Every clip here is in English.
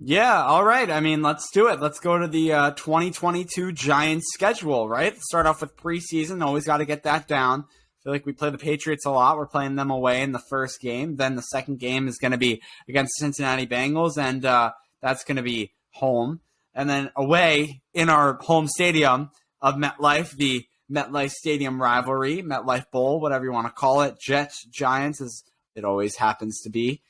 Yeah, all right. I mean, let's do it. Let's go to the 2022 Giants schedule, right? Let's start off with preseason. Always got to get that down. I feel like we play the Patriots a lot. We're playing them away in the first game. Then the second game is going to be against Cincinnati Bengals, and that's going to be home. And then away in our home stadium of MetLife, the MetLife Stadium rivalry, MetLife Bowl, whatever you want to call it, Jets, Giants, as it always happens to be.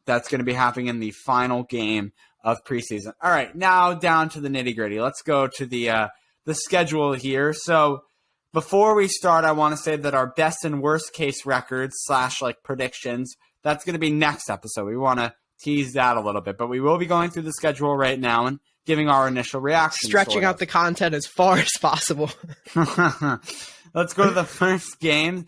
That's going to be happening in the final game of preseason. All right, now down to the nitty-gritty. Let's go to the schedule here. So before we start, I want to say that our best and worst case records / like predictions, that's going to be next episode. We want to tease that a little bit, but we will be going through the schedule right now and giving our initial reactions. Stretching out the content as far as possible. Let's go to the first game,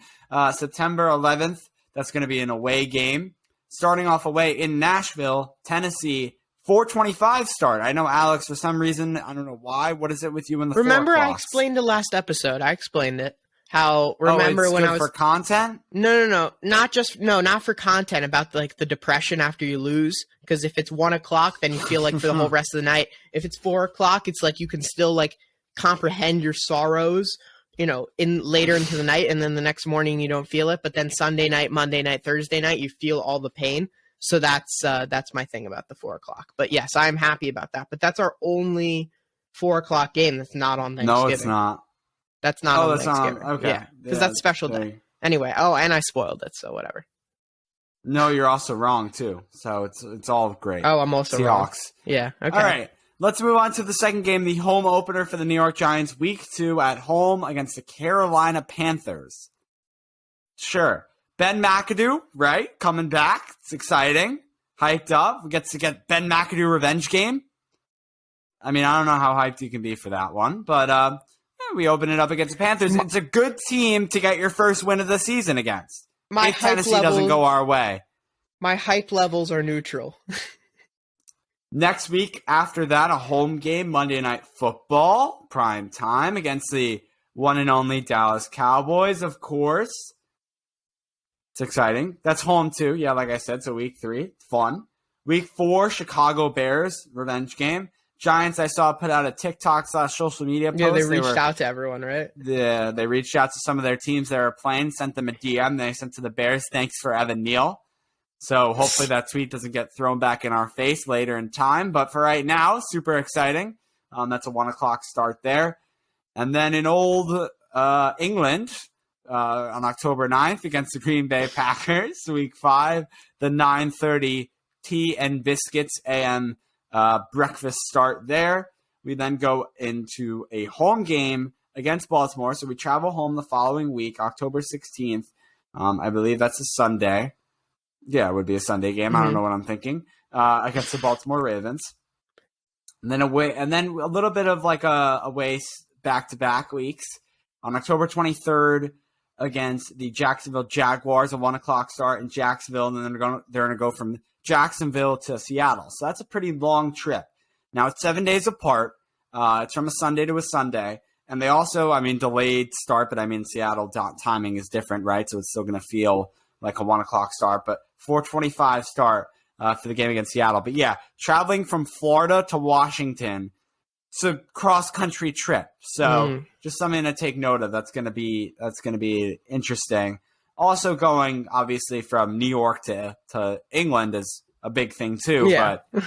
September 11th. That's going to be an away game. Starting off away in Nashville, Tennessee, 4:25 start. I know, Alex, for some reason, I don't know why. What is it with you in the Remember, 4 I o'clocks? explained the last episode. I explained it. How remember it's when good I was for content? No, not for content. About like the depression after you lose. Because if it's 1 o'clock, then you feel like for the whole rest of the night. If it's 4 o'clock, it's like you can still like comprehend your sorrows, in later into the night, and then the next morning you don't feel it. But then Sunday night, Monday night, Thursday night, you feel all the pain. So that's my thing about the 4 o'clock. But yes, I'm happy about that. But that's our only 4 o'clock game that's not on Thanksgiving. No, it's not. That's not on that's Thanksgiving. not. Okay. Yeah, because that's special day. Anyway, and I spoiled it, so whatever. No, you're also wrong too. So it's all great. Oh, I'm also Seahawks. wrong. Yeah. Okay. All right. Let's move on to the second game, the home opener for the New York Giants, Week 2 at home against the Carolina Panthers. Sure. Ben McAdoo, right? Coming back. It's exciting. Hyped up. We get to get Ben McAdoo revenge game. I mean, I don't know how hyped you can be for that one, but we open it up against the Panthers. It's a good team to get your first win of the season against. If Tennessee doesn't go our way. My hype levels are neutral. Next week, after that, a home game, Monday Night Football, prime time, against the one and only Dallas Cowboys, of course. It's exciting. That's home, too. Yeah, like I said, so Week 3, fun. Week 4, Chicago Bears, revenge game. Giants, I saw, put out a TikTok / social media post. Yeah, they reached out to everyone, right? Yeah, they reached out to some of their teams that were playing, sent them a DM. They sent to the Bears, thanks for Evan Neal. So hopefully that tweet doesn't get thrown back in our face later in time. But for right now, super exciting. That's a 1 o'clock start there. And then in old England, on October 9th against the Green Bay Packers, Week 5, the 9:30 Tea and Biscuits AM breakfast start there. We then go into a home game against Baltimore. So we travel home the following week, October 16th. I believe that's a Sunday. Yeah, it would be a Sunday game. I don't know what I'm thinking. Against the Baltimore Ravens. And then away, and then a little bit of like a away back-to-back weeks. On October 23rd against the Jacksonville Jaguars, a 1 o'clock start in Jacksonville, and then they're going to go from Jacksonville to Seattle. So that's a pretty long trip. Now, it's 7 days apart. It's from a Sunday to a Sunday. And they also, delayed start, but Seattle timing is different, right? So it's still going to feel like a 1 o'clock start, but 4:25 start for the game against Seattle. But yeah, traveling from Florida to Washington, it's a cross-country trip. So just something to take note of. That's going to be interesting. Also going, obviously, from New York to England is a big thing too. Yeah. But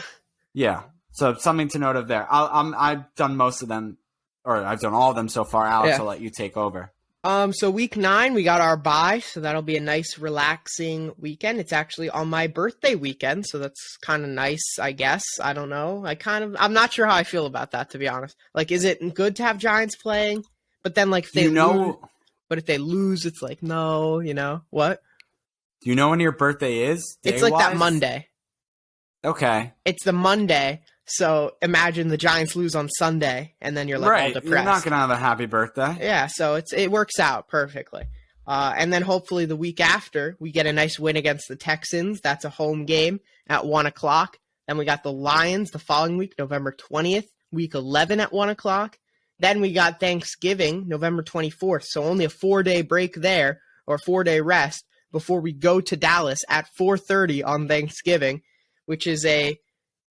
yeah, so something to note of there. I've done most of them, or I've done all of them so far. Alex, I'll let you take over. So Week 9, we got our bye, so that'll be a nice, relaxing weekend. It's actually on my birthday weekend, so that's kind of nice, I guess. I don't know. I'm not sure how I feel about that, to be honest. Like, is it good to have Giants playing? But then, like, if they lose, but if they lose, it's like, no, what? Do you know when your birthday is? It's like that Monday. Okay. It's the Monday. So imagine the Giants lose on Sunday, and then you're like all depressed. You're not gonna have a happy birthday. Yeah, so it works out perfectly. And then hopefully the week after we get a nice win against the Texans. That's a home game at 1 o'clock. Then we got the Lions the following week, November 20th, Week 11 at 1 o'clock. Then we got Thanksgiving, November 24th. So only a 4-day break there, or 4-day rest, before we go to Dallas at 4:30 on Thanksgiving, which is a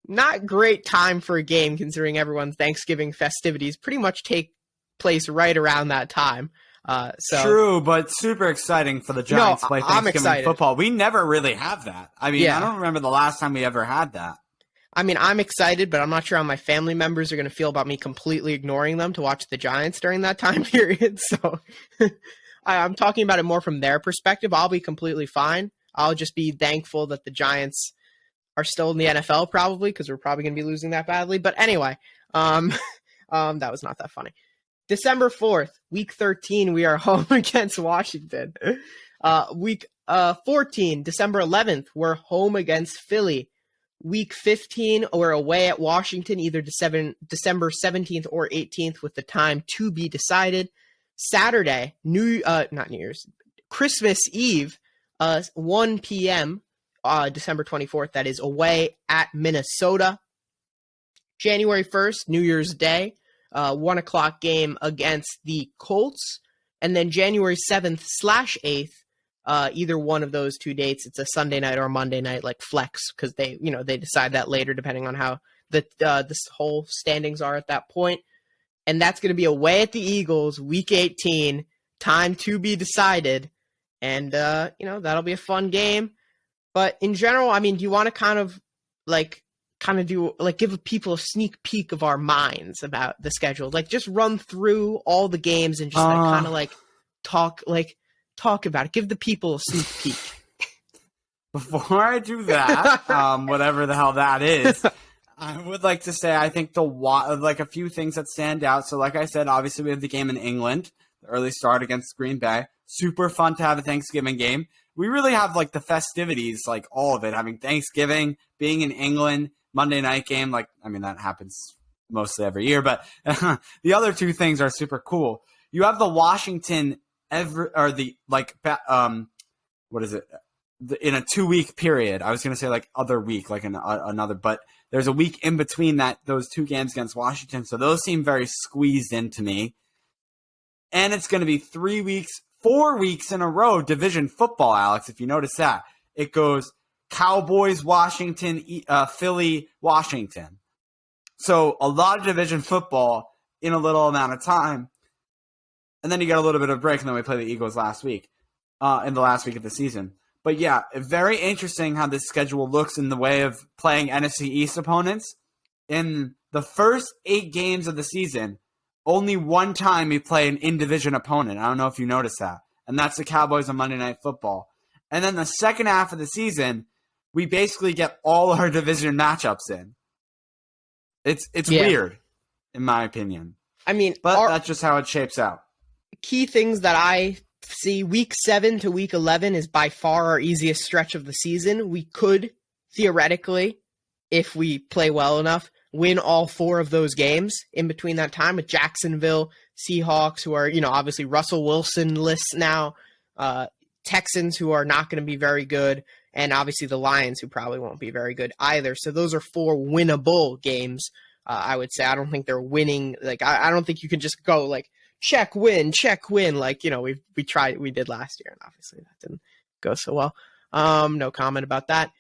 Not great time for a game considering everyone's Thanksgiving festivities pretty much take place right around that time. True, but super exciting for the Giants to play Thanksgiving football. We never really have that. I mean, I don't remember the last time we ever had that. I mean, I'm excited, but I'm not sure how my family members are going to feel about me completely ignoring them to watch the Giants during that time period. So I'm talking about it more from their perspective. I'll be completely fine. I'll just be thankful that the Giants are still in the NFL probably because we're probably going to be losing that badly. But anyway, that was not that funny. December 4th, week 13, we are home against Washington. Week 14, December 11th, we're home against Philly. Week 15, we're away at Washington, either December 17th or 18th, with the time to be decided. Saturday, Christmas Eve, 1 p.m., December 24th, that is away at Minnesota. January 1st, New Year's Day, 1 o'clock game against the Colts. And then January 7th/8th, either one of those two dates, it's a Sunday night or a Monday night, like flex, because they decide that later depending on how this whole standings are at that point. And that's going to be away at the Eagles, week 18, time to be decided. And, that'll be a fun game. But in general, I mean, do you want to give people a sneak peek of our minds about the schedule? Like, just run through all the games and just talk about it. Give the people a sneak peek. Before I do that, whatever the hell that is, I would like to say I think a few things that stand out. So like I said, obviously we have the game in England, the early start against Green Bay. Super fun to have a Thanksgiving game. We really have like the festivities, like all of it, having Thanksgiving, being in England, Monday night game. Like, I mean, that happens mostly every year, but the other two things are super cool. You have the Washington in a 2-week period. I was going to say like other week, like another, but there's a week in between those two games against Washington. So those seem very squeezed into me. And it's going to be 4 weeks in a row, division football, Alex, if you notice that. It goes Cowboys, Washington, Philly, Washington. So a lot of division football in a little amount of time. And then you get a little bit of a break, and then we play the Eagles last week, in the last week of the season. But yeah, very interesting how this schedule looks in the way of playing NFC East opponents. In the first 8 games of the season, only one time we play an in-division opponent. I don't know if you noticed that. And that's the Cowboys on Monday Night Football. And then the second half of the season, we basically get all our division matchups in. It's weird, in my opinion. I mean, but that's just how it shapes out. Key things that I see, week 7 to week 11 is by far our easiest stretch of the season. We could, theoretically, if we play well enough, win all 4 of those games in between that time with Jacksonville, Seahawks, who are, obviously Russell Wilson lists now, Texans, who are not going to be very good, and obviously the Lions, who probably won't be very good either. So those are 4 winnable games, I would say. I don't think they're winning. Like, I don't think you can just go, like, check, win, like, we did last year, and obviously that didn't go so well. No comment about that.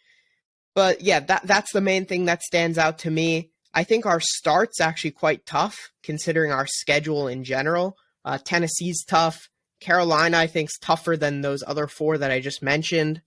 But yeah, that's the main thing that stands out to me. I think our start's actually quite tough, considering our schedule in general. Tennessee's tough. Carolina, I think, is tougher than those other 4 that I just mentioned.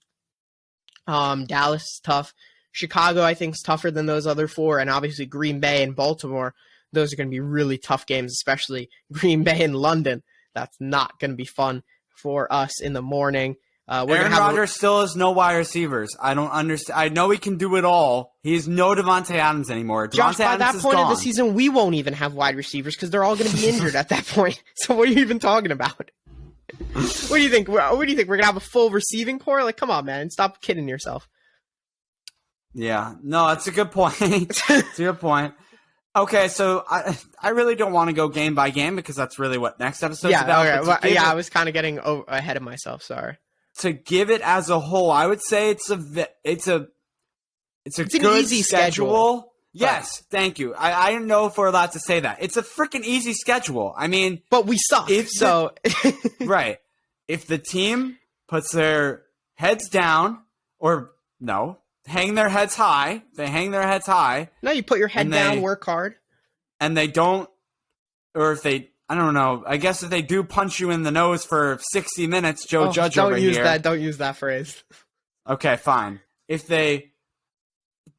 Dallas is tough. Chicago, I think, is tougher than those other 4. And obviously Green Bay and Baltimore, those are going to be really tough games, especially Green Bay and London. That's not going to be fun for us in the morning. Aaron Rodgers still has no wide receivers. I don't understand. I know he can do it all. He's no Devontae Adams anymore. Josh, by that point of the season, we won't even have wide receivers because they're all going to be injured at that point. So what are you even talking about? What do you think? What do you think? We're going to have a full receiving core? Like, come on, man. Stop kidding yourself. Yeah. No, that's a good point. It's a good point. Okay, so I really don't want to go game by game because that's really what next episode's about. Okay. I was kind of getting ahead of myself. Sorry. To give it as a whole, I would say it's a good easy schedule. Yes, thank you. I don't know if we're allowed to say that. It's a freaking easy schedule. I mean, but we suck. Right. If the team puts their heads down, or no, hang their heads high, No, you put your head down, work hard. And they don't, or if they, I don't know, I guess if they do punch you in the nose for 60 minutes, Judge over here. Don't use that phrase. Okay, fine. If they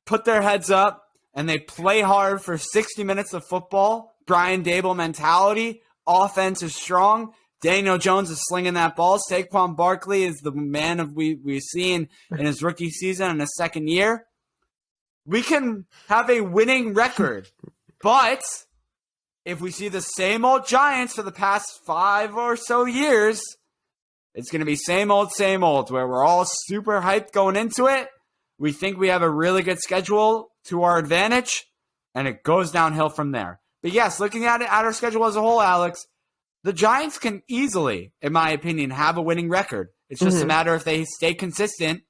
put their heads up and they play hard for 60 minutes of football, Brian Dable mentality, offense is strong, Daniel Jones is slinging that ball, Saquon Barkley is the man we've seen in his rookie season in his second year, we can have a winning record. But if we see the same old Giants for the past 5 or so years, it's going to be same old, where we're all super hyped going into it. We think we have a really good schedule to our advantage, and it goes downhill from there. But yes, looking at our schedule as a whole, Alex, the Giants can easily, in my opinion, have a winning record. It's just a matter if they stay consistent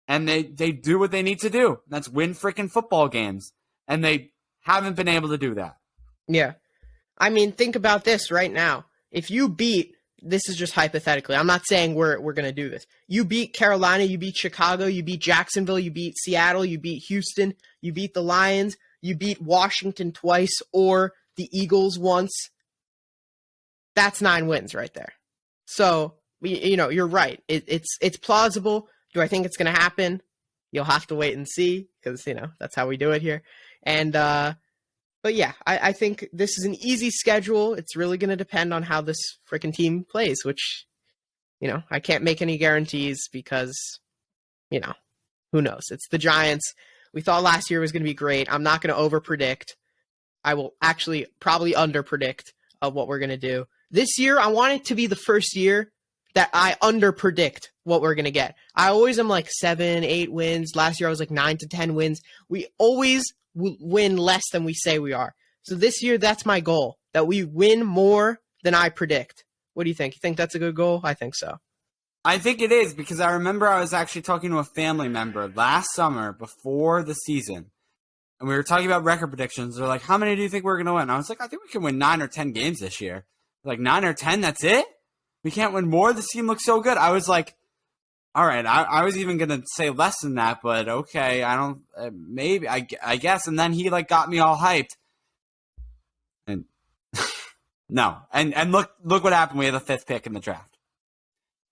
and they do what they need to do. That's win freaking football games. And they haven't been able to do that. Yeah. I mean, think about this right now. If you beat, this is just hypothetically, I'm not saying we're going to do this. You beat Carolina, you beat Chicago, you beat Jacksonville, you beat Seattle, you beat Houston, you beat the Lions, you beat Washington twice or the Eagles once. That's 9 wins right there. So, you're right. It's plausible. Do I think it's going to happen? You'll have to wait and see because, that's how we do it here. And, but yeah, I think this is an easy schedule. It's really going to depend on how this freaking team plays, which, I can't make any guarantees because, who knows? It's the Giants. We thought last year was going to be great. I'm not going to overpredict. I will actually probably underpredict of what we're going to do. This year, I want it to be the first year that I underpredict what we're going to get. I always am like 7, 8 wins. Last year, I was like 9 to 10 wins. We always win less than we say we are. So this year, that's my goal, that we win more than I predict. What do you think? You think that's a good goal? I think so. I think it is because I remember I was actually talking to a family member last summer before the season. And we were talking about record predictions. They're like, how many do you think we're going to win? I was like, I think we can win 9 or 10 games this year. Like 9 or 10, that's it? We can't win more? This team looks so good. I was like, all right, I was even going to say less than that, but okay, I don't, maybe, I guess. And then he like got me all hyped. And no. And look what happened. We had the 5th pick in the draft.